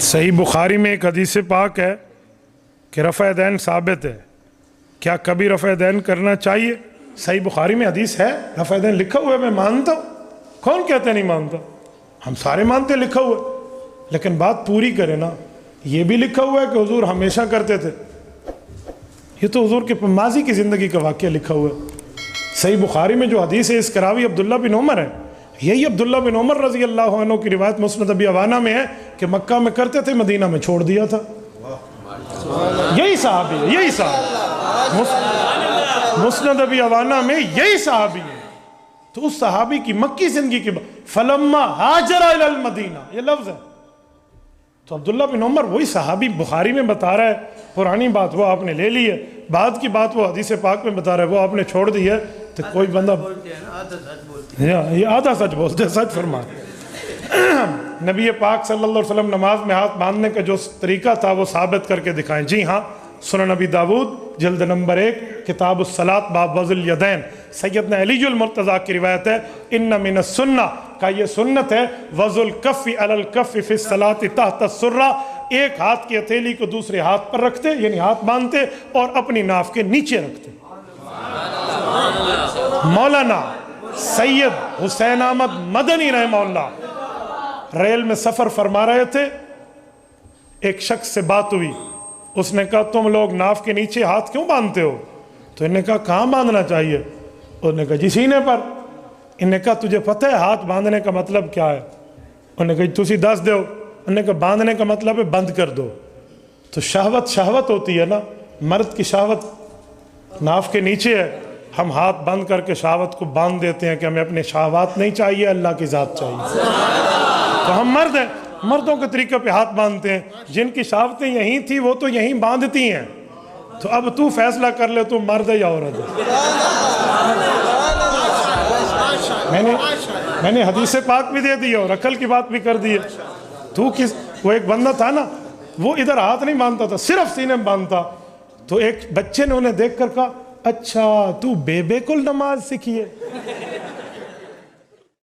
صحیح بخاری میں ایک حدیث پاک ہے کہ رفع دین ثابت ہے. کیا کبھی رفع دین کرنا چاہیے؟ صحیح بخاری میں حدیث ہے، رفع دین لکھا ہوا ہے، میں مانتا ہوں. کون کہتے نہیں مانتا؟ ہم سارے مانتے لکھا ہوا ہے، لیکن بات پوری کرے نا. یہ بھی لکھا ہوا ہے کہ حضور ہمیشہ کرتے تھے، یہ تو حضور کے ماضی کی زندگی کا واقعہ لکھا ہوا ہے. صحیح بخاری میں جو حدیث ہے اس کا راوی عبداللہ بن عمر ہے. یہی عبداللہ بن عمر رضی اللہ عنہ کی روایت مسند ابی عوانہ میں ہے کہ مکہ میں کرتے تھے، مدینہ میں چھوڑ دیا تھا. یہی صحابی ہے، یہی صحابی مسند ابی عوانہ میں یہی صحابی ہے. تو اس صحابی کی مکی زندگی کے بعد فلما ہاجر الی المدینہ، یہ لفظ ہے. تو عبداللہ بن عمر وہی صحابی بخاری میں بتا رہا ہے. پرانی بات وہ آپ نے لے لی ہے، بعد کی بات وہ حدیث پاک میں بتا رہا ہے، وہ آپ نے چھوڑ دی ہے. تو کوئی بندہ یہ آدھا سچ بولتے، سچ فرما. نبی پاک صلی اللہ علیہ وسلم نماز میں ہاتھ باندھنے کا جو طریقہ تھا وہ ثابت کر کے دکھائیں. جی ہاں، سنن نبی داود جلد نمبر 1 کتاب الصلاۃ باب وضع الیدین، سیدنا علی المرتضیٰ کی روایت ہے، ان من السنہ کا یہ سنت ہے وضع الکف علی الکف فی الصلاۃ تحت السرہ، ایک ہاتھ کی ہتھیلی کو دوسرے ہاتھ پر رکھتے، یعنی ہاتھ باندھتے اور اپنی ناف کے نیچے رکھتے. مولانا سید حسین احمد مدنی رحمہ اللہ ریل میں سفر فرما رہے تھے، ایک شخص سے بات ہوئی. اس نے کہا تم لوگ ناف کے نیچے ہاتھ کیوں باندھتے ہو؟ تو انہوں نے کہا کہاں باندھنا چاہیے؟ انہوں نے کہا جی سینے پر. انہوں نے کہا تجھے پتہ ہے ہاتھ باندھنے کا مطلب کیا ہے؟ انہوں نے کہا تسی دس دو. انہوں نے کہا باندھنے کا مطلب ہے بند کر دو. تو شہوت ہوتی ہے نا، مرد کی شہوت ناف کے نیچے ہے، ہم ہاتھ بند کر کے شہوت کو باندھ دیتے ہیں کہ ہمیں اپنے شہوات نہیں چاہیے، اللہ کی ذات چاہیے. تو ہم مرد ہیں، مردوں کے طریقے پہ ہاتھ باندھتے ہیں. جن کی شہوتیں یہیں تھی وہ تو یہیں باندھتی ہیں. تو اب تو فیصلہ کر لے تو مرد ہے یا عورت ہے. میں نے حدیث پاک بھی دے دی اور عقل کی بات بھی کر دی ہے. وہ ایک بندہ تھا نا، وہ ادھر ہاتھ نہیں باندھتا تھا، صرف سینے میں باندھتا. تو ایک بچے نے انہیں دیکھ کر کہا اچھا تو بے بالکل نماز سیکھی ہے.